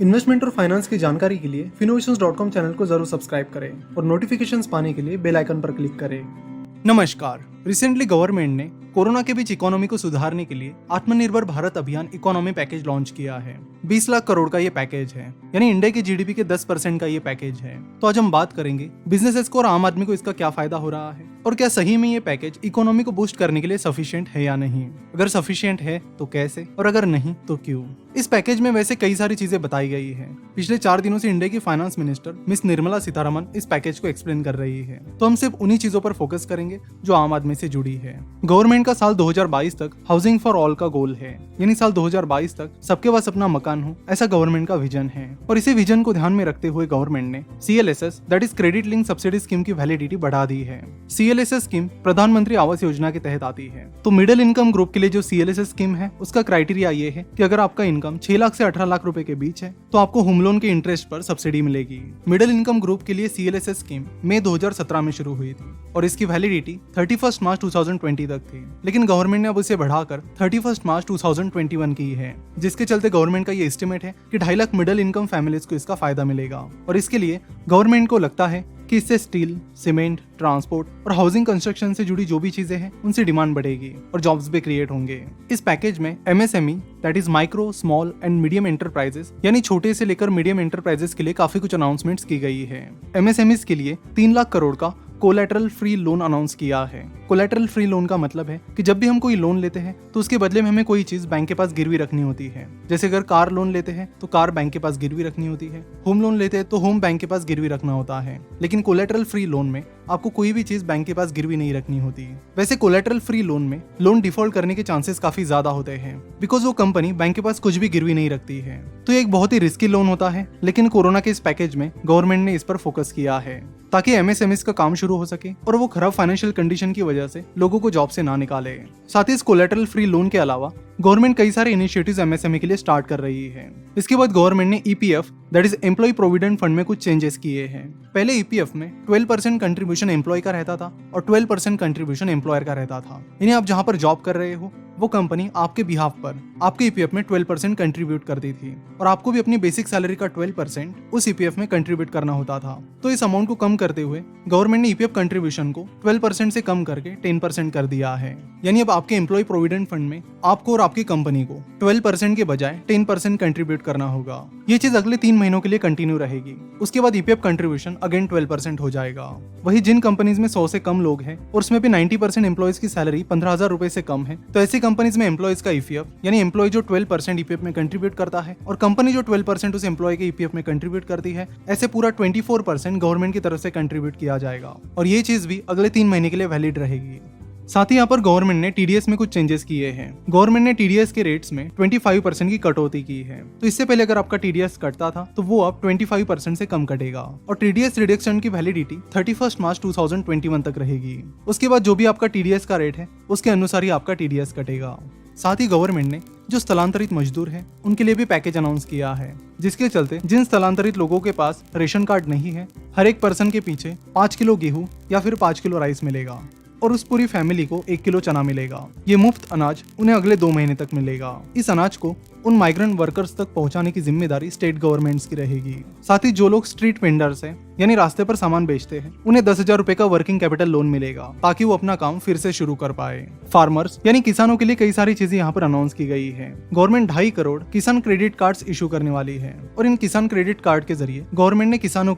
Investment और finance की जानकारी के लिए Finnovations.com चैनल को जरूर सब्सक्राइब करें और नोटिफिकेशंस पाने के लिए बेल आइकन पर क्लिक करें। नमस्कार। रिसेंटली गवर्नमेंट ने कोरोना के बीच इकोनॉमी को सुधारने के लिए आत्मनिर्भर भारत अभियान इकोनॉमी पैकेज लॉन्च किया है। 20 लाख करोड़ का ये पैकेज है, यानी इंडिया की जीडीपी के 10% का ये पैकेज है। तो आज हम बात करेंगे बिजनेसेस को और आम आदमी को इसका क्या फायदा हो रहा है और क्या सही में ये पैकेज इकोनॉमी को बूस्ट करने के लिए सफिशिएंट है या नहीं। अगर सफिशिएंट है तो कैसे, और अगर नहीं तो क्यों। इस पैकेज में वैसे कई सारी चीजें बताई गई है। पिछले 4 दिनों से इंडिया की finance minister miss Nirmala Sitharaman इस पैकेज को एक्सप्लेन कर रही है, तो हम सिर्फ उन्हीं चीजों पर फोकस करेंगे जो आम आदमी से जुड़ी है। गवर्नमेंट का साल 2022 तक हाउसिंग फॉर ऑल का गोल है, यानी साल 2022 तक सबके पास अपना मकान हो, ऐसा गवर्नमेंट का विजन है। और इसी विजन को ध्यान में रखते हुए गवर्नमेंट ने CLSS that is credit link subsidy scheme की वैलिडिटी बढ़ा दी है। CLSS स्कीम प्रधानमंत्री आवास योजना के तहत आती है। तो मिडिल इनकम ग्रुप के लिए जो CLSS स्कीम है उसका क्राइटेरिया ये है कि अगर आपका इनकम 6 लाख से 18 लाख रुपए के बीच है तो आपको होम लोन के इंटरेस्ट पर सब्सिडी मिलेगी। मिडिल इनकम ग्रुप के लिए CLSS स्कीम मई 2017 में शुरू हुई थी और इसकी वैलिडिटी 31 मार्च 2020 तक थी, लेकिन गवर्नमेंट ने अब उसे बढ़ाकर 31 मार्च 2021 की है, जिसके चलते गवर्नमेंट का ये एस्टिमेट है कि 2.5 लाख मिडिल इनकम फैमिलीज को इसका फायदा मिलेगा। और इसके लिए गवर्नमेंट को लगता है कि इससे स्टील, सीमेंट, ट्रांसपोर्ट और हाउसिंग कंस्ट्रक्शन से जुड़ी जो भी चीजें हैं उनसे डिमांड बढ़ेगी और जॉब्स भी क्रिएट होंगे। इस पैकेज में MSME that is micro, small and medium enterprises, यानी छोटे से लेकर मीडियम एंटरप्राइजेस के लिए काफी कुछ अनाउंसमेंट्स की गई है। MSMEs के लिए 3 लाख करोड़ का कोलैटरल फ्री लोन अनाउंस किया है। कोलैटरल फ्री लोन का मतलब है कि जब भी हम कोई लोन लेते हैं तो उसके बदले में हमें कोई चीज बैंक के पास गिरवी रखनी होती है। जैसे अगर कार लोन लेते हैं तो कार बैंक के पास गिरवी रखनी होती है, होम लोन लेते हैं तो होम बैंक के पास गिरवी रखना होता है। लेकिन कोलैटरल फ्री लोन में आपको कोई भी चीज बैंक के पास गिरवी नहीं रखनी होती। वैसे कोलैटरल फ्री लोन में लोन डिफॉल्ट करने के चांसेस काफी ज्यादा होते हैं, बिकॉज वो कंपनी बैंक के पास कुछ भी गिरवी नहीं रखती है। तो ये एक बहुत ही रिस्की लोन होता है, लेकिन कोरोना के इस पैकेज में गवर्नमेंट ने इस पर फोकस किया है ताकि MSMEs का काम शुरू हो सके और वो खराब फाइनेंशियल कंडीशन की वजह से लोगों को जॉब से ना निकाले। साथ ही इस कोलैटरल फ्री लोन के अलावा गवर्नमेंट कई सारे इनिशिएटिव्स MSME के लिए स्टार्ट कर रही है। इसके बाद गवर्नमेंट ने EPF that is employ provident fund में कुछ चेंजेस किए हैं। पहले EPF में 12% कंट्रीब्यूशन एम्प्लॉय का रहता था और 12% कंट्रीब्यूशन एम्प्लॉयर का रहता था, यानी आप जहां पर जॉब कर रहे हो वो कंपनी आपके बिहाफ पर आपके EPF में 12% कंट्रीब्यूट करती थी और आपको भी अपनी बेसिक सैलरी का 12% उस EPF में कंट्रीब्यूट करना होता था। तो इस अमाउंट को कम करते हुए गवर्नमेंट ने EPF कंट्रीब्यूशन को 12% से कम करके 10% कर दिया है, यानी अब आपके एम्प्लॉय प्रोविडेंट फंड में आपको और आपकी कंपनी को 12% के बजाय 10% कंट्रीब्यूट करना होगा। ये चीज अगले 3 महीनों के लिए कंटिन्यू रहेगी। उसके बाद EPF कंट्रीब्यूशन अगेन 12% हो जाएगा। वही जिन कंपनीज में 100 से कम लोग हैं और उसमें भी 90% एम्प्लॉयज की सैलरी 15,000 रुपए से कम है, तो ऐसी कंपनीज में एम्प्लॉयज का EPF यानी एम्प्लॉय जो 12% EPF में कंट्रीब्यूट करता है और कंपनी जो 12% उस एम्प्लॉय के EPF में कंट्रीब्यूट करती है, ऐसे पूरा 24% गवर्नमेंट की तरफ से कंट्रीब्यूट किया जाएगा और ये चीज भी अगले 3 महीने के लिए वैलिड रहेगी। साथ ही यहाँ पर गवर्नमेंट ने TDS में कुछ चेंजेस किए हैं। गवर्नमेंट ने TDS के रेट्स में 25% की कटौती की है। तो इससे पहले अगर आपका TDS कटता था तो वो अब 25% से कम कटेगा और TDS रिडक्शन की वैलिडिटी 31 मार्च 2021 तक रहेगी। उसके बाद जो भी आपका TDS का रेट है उसके अनुसार ही आपका TDS कटेगा। साथ ही गवर्नमेंट ने जो स्थलांतरित मजदूर हैं उनके लिए भी पैकेज अनाउंस किया है, जिसके चलते जिन स्थलांतरित लोगों के पास रेशन कार्ड नहीं है, हर एक पर्सन के पीछे 5 किलो गेहूं या फिर 5 किलो राइस मिलेगा और उस पूरी फैमिली को 1 किलो चना मिलेगा। ये मुफ्त अनाज उन्हें अगले 2 महीने तक मिलेगा। इस अनाज को उन माइग्रेंट वर्कर्स तक पहुंचाने की जिम्मेदारी स्टेट गवर्नमेंट्स की रहेगी। साथ ही जो लोग स्ट्रीट वेंडर्स हैं, यानी रास्ते पर सामान बेचते हैं, उन्हें 10,000 रुपए का वर्किंग कैपिटल लोन मिलेगा ताकि वो अपना काम फिर से शुरू कर पाए। फार्मर्स यानी किसानों के लिए कई सारी चीजें यहाँ पर अनाउंस की गई है। गवर्नमेंट 2.5 करोड़ किसान क्रेडिट कार्ड्स इशू करने वाली है और इन किसान क्रेडिट कार्ड के जरिए गवर्नमेंट ने किसानों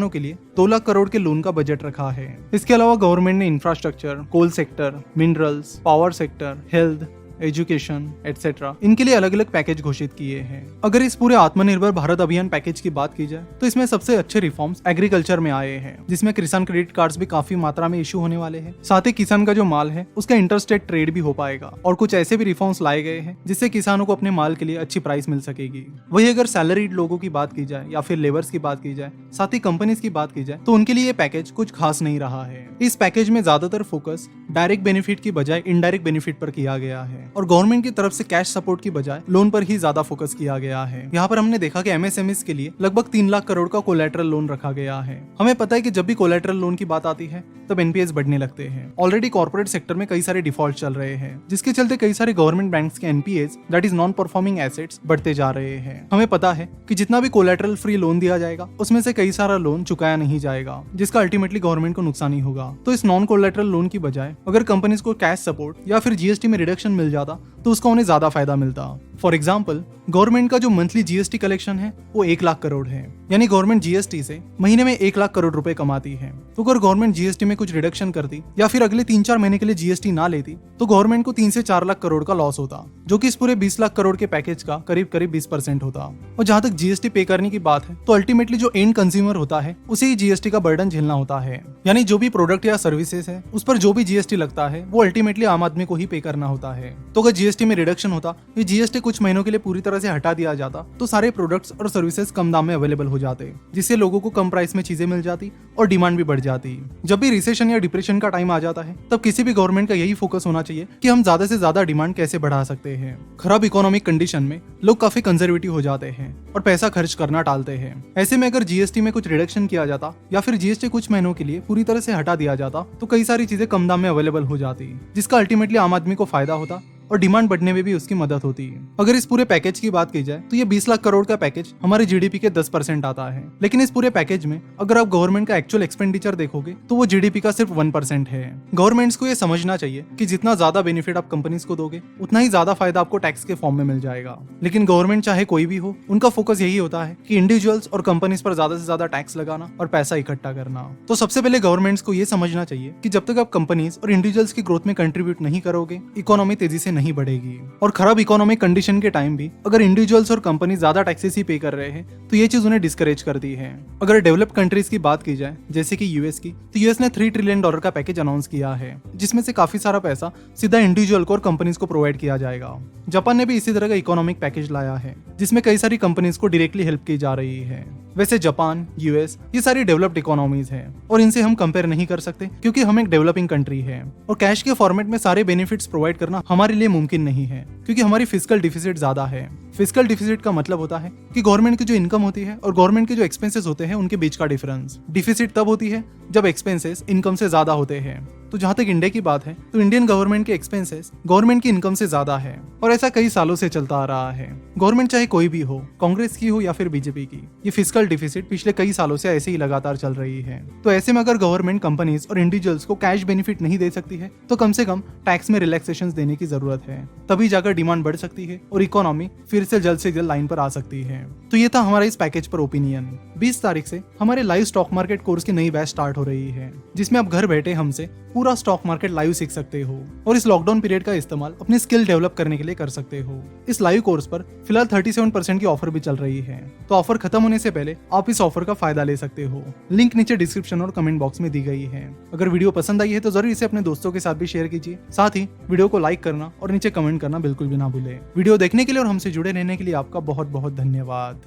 के लिए 2 लाख करोड़ के लोन का बजट रखा है। इसके अलावा गवर्नमेंट ने infrastructure, coal sector, minerals, power sector, health, education etcetera इनके लिए अलग अलग पैकेज घोषित किए हैं। अगर इस पूरे आत्मनिर्भर भारत अभियान पैकेज की बात की जाए तो इसमें सबसे अच्छे रिफॉर्म्स एग्रीकल्चर में आए हैं, जिसमें किसान क्रेडिट कार्ड्स भी काफी मात्रा में इशू होने वाले हैं। साथ ही किसान का जो माल है उसका इंटरस्टेट ट्रेड भी हो पाएगा और कुछ ऐसे भी रिफॉर्म्स लाए गए हैं जिससे किसानों को अपने माल के लिए अच्छी प्राइस मिल सकेगी। वही अगर सैलरीड लोगों की बात की जाए या फिर लेबर्स की बात की जाए, साथ ही कंपनीज की बात की जाए, तो उनके लिए ये पैकेज कुछ खास नहीं रहा है। इस पैकेज में ज्यादातर फोकस डायरेक्ट बेनिफिट की बजाय इनडायरेक्ट बेनिफिट पर किया गया है। और गवर्नमेंट की तरफ से कैश सपोर्ट की बजाय लोन पर ही ज्यादा फोकस किया गया है। यहाँ पर हमने देखा कि एमएसएमईज के लिए लगभग 3 लाख करोड़ का कोलैटरल लोन रखा गया है। हमें पता है कि जब भी कोलैटरल लोन की बात आती है तब एनपीएस बढ़ने लगते हैं। ऑलरेडी कॉर्पोरेट सेक्टर में कई सारे डिफॉल्ट चल रहे हैं, जिसके चलते कई सारे गवर्नमेंट बैंक्स के NPS that is non performing assets बढ़ते जा रहे हैं। हमें पता है कि जितना भी कोलैटरल फ्री लोन दिया जाएगा उसमें से कई सारा लोन चुकाया नहीं जाएगा, जिसका अल्टीमेटली गवर्नमेंट को नुकसान ही होगा। तो इस नॉन कोलैटरल लोन की बजाय अगर कंपनीज को कैश सपोर्ट या फिर जीएसटी में रिडक्शन मिल जाता तो उसका उन्हें ज्यादा फायदा मिलता। फॉर एग्जाम्पल, गवर्नमेंट का जो मंथली जीएसटी कलेक्शन है वो 1 लाख करोड़ है, यानी गवर्नमेंट जीएसटी से महीने में 1 लाख करोड़ रुपए कमाती है। तो अगर गवर्नमेंट जीएसटी में कुछ रिडक्शन करती या फिर अगले 3-4 महीने के लिए जीएसटी ना लेती तो गवर्नमेंट को 3 से 4 लाख करोड़ का लॉस होता, जो कि इस पूरे 20 लाख करोड़ के पैकेज का करीब 20% होता। और जहां तक जीएसटी पे करने की बात है तो अल्टीमेटली जो एंड कंज्यूमर होता है उसे ही जीएसटी का बर्डन झेलना होता है, यानी जो भी प्रोडक्ट या सर्विसेज है उस पर जो भी जीएसटी लगता है वो अल्टीमेटली आम आदमी को ही पे करना होता है। तो अगर जीएसटी में रिडक्शन होता, ये जीएसटी कुछ महीनों के लिए पूरी तरह से हटा दिया जाता तो सारे प्रोडक्ट्स और सर्विसेज कम दाम में अवेलेबल हो जाते, जिससे लोगों को कम प्राइस में चीजें मिल जाती और डिमांड भी बढ़ जाती। जब भी रिसेशन या डिप्रेशन का टाइम आ जाता है तब किसी भी गवर्नमेंट का यही फोकस होना चाहिए कि हम ज्यादा से ज्यादा डिमांड कैसे बढ़ा सकते हैं। खराब इकोनॉमिक कंडीशन में लोग काफी कंजर्वेटिव हो जाते हैं और पैसा खर्च करना टालते हैं। ऐसे में अगर जीएसटी में कुछ रिडक्शन किया जाता या फिर जीएसटी कुछ महीनों के लिए पूरी तरह से हटा दिया जाता तो कई सारी चीजें कम दाम में अवेलेबल हो जाती, जिसका अल्टीमेटली आम आदमी को फायदा होता और डिमांड बढ़ने में भी उसकी मदद होती है। अगर इस पूरे पैकेज की बात की जाए तो ये 20 लाख करोड़ का पैकेज हमारे जीडीपी के 10% आता है, लेकिन इस पूरे पैकेज में अगर आप गवर्नमेंट का एक्चुअल एक्सपेंडिचर देखोगे तो वो जीडीपी का सिर्फ 1% है। गवर्नमेंट्स को ये समझना चाहिए कि जितना ज्यादा बेनिफिट आप कंपनीज को दोगे उतना ही ज्यादा फायदा आपको टैक्स के फॉर्म में मिल जाएगा। लेकिन गवर्नमेंट चाहे कोई भी हो, उनका फोकस यही होता है कि इंडिविजुअल्स और कंपनीज पर ज्यादा से ज्यादा टैक्स लगाना और पैसा इकट्ठा करना। तो सबसे पहले गवर्नमेंट्स को ये समझना चाहिए कि जब तक आप कंपनीज और इंडिविजुअल्स की ग्रोथ में कंट्रीब्यूट नहीं करोगे, इकोनॉमी तेजी से नहीं बढ़ेगी। और खराब इकोनॉमिक कंडीशन के टाइम भी अगर इंडिविजुअल्स और कंपनी ज्यादा टैक्सेस ही पे कर रहे हैं तो ये चीज उन्हें डिस्करेज करती है। अगर डेवलप्ड कंट्रीज की बात की जाए जैसे कि यूएस की, तो यूएस ने $3 ट्रिलियन का पैकेज अनाउंस किया है, जिसमें से काफी सारा पैसा सीधा इंडिविजुअल को और कंपनीज को प्रोवाइड किया जाएगा। जापान ने भी इसी तरह का इकोनॉमिक पैकेज लाया है जिसमें कई सारी कंपनीज को डायरेक्टली हेल्प की जा रही है। वैसे जापान, यूएस ये सारी डेवलप्ड इकोनॉमीज हैं और इनसे हम कंपेयर नहीं कर सकते क्योंकि हम एक डेवलपिंग कंट्री है और कैश के फॉर्मेट में सारे बेनिफिट्स प्रोवाइड करना हमारे लिए मुमकिन नहीं है क्योंकि हमारी फिस्कल डिफिसिट ज्यादा है। फिस्कल डिफिसिट का मतलब होता है कि गवर्नमेंट की जो इनकम होती है और गवर्नमेंट के जो एक्सपेंसेस होते हैं उनके बीच का डिफरेंस। डिफिसिट तब होती है जब एक्सपेंसेस इनकम से ज्यादा होते हैं। तो जहां तक इंडिया की बात है तो इंडियन गवर्नमेंट के एक्सपेंसेस गवर्नमेंट की इनकम से ज्यादा है और ऐसा कई सालों से चलता आ रहा है। गवर्नमेंट चाहे कोई भी हो, कांग्रेस की हो या फिर बीजेपी की, ये फिस्कल डिफिसिट पिछले कई सालों से ऐसे ही लगातार चल रही है। तो ऐसे में अगर गवर्नमेंट कंपनीज और इंडिविजुअल्स को कैश बेनिफिट नहीं दे सकती है तो कम से कम टैक्स में रिलैक्सेशन देने की जरूरत है, तभी जाकर डिमांड बढ़ सकती है और इकोनॉमी फिर से जल्द लाइन पर आ सकती है। तो ये था हमारा इस पैकेज पर ओपिनियन। 20 तारीख से हमारे लाइव स्टॉक मार्केट कोर्स की नई बैच स्टार्ट हो रही है, जिसमें आप घर बैठे हमसे पूरा स्टॉक मार्केट लाइव सीख सकते हो और इस लॉकडाउन पीरियड का इस्तेमाल अपनी स्किल डेवलप करने के लिए कर सकते हो। इस लाइव कोर्स पर फिलहाल 37% की ऑफर भी चल रही है, तो ऑफर खत्म होने से पहले आप इस ऑफर का फायदा ले सकते हो। लिंक नीचे डिस्क्रिप्शन और कमेंट बॉक्स में दी गई है। अगर वीडियो पसंद आई है तो जरूर इसे अपने दोस्तों के साथ भी शेयर कीजिए। साथ ही वीडियो को लाइक करना और नीचे कमेंट करना बिल्कुल भी ना भूले। वीडियो देखने के लिए और हमसे जुड़े रहने के लिए आपका बहुत बहुत धन्यवाद।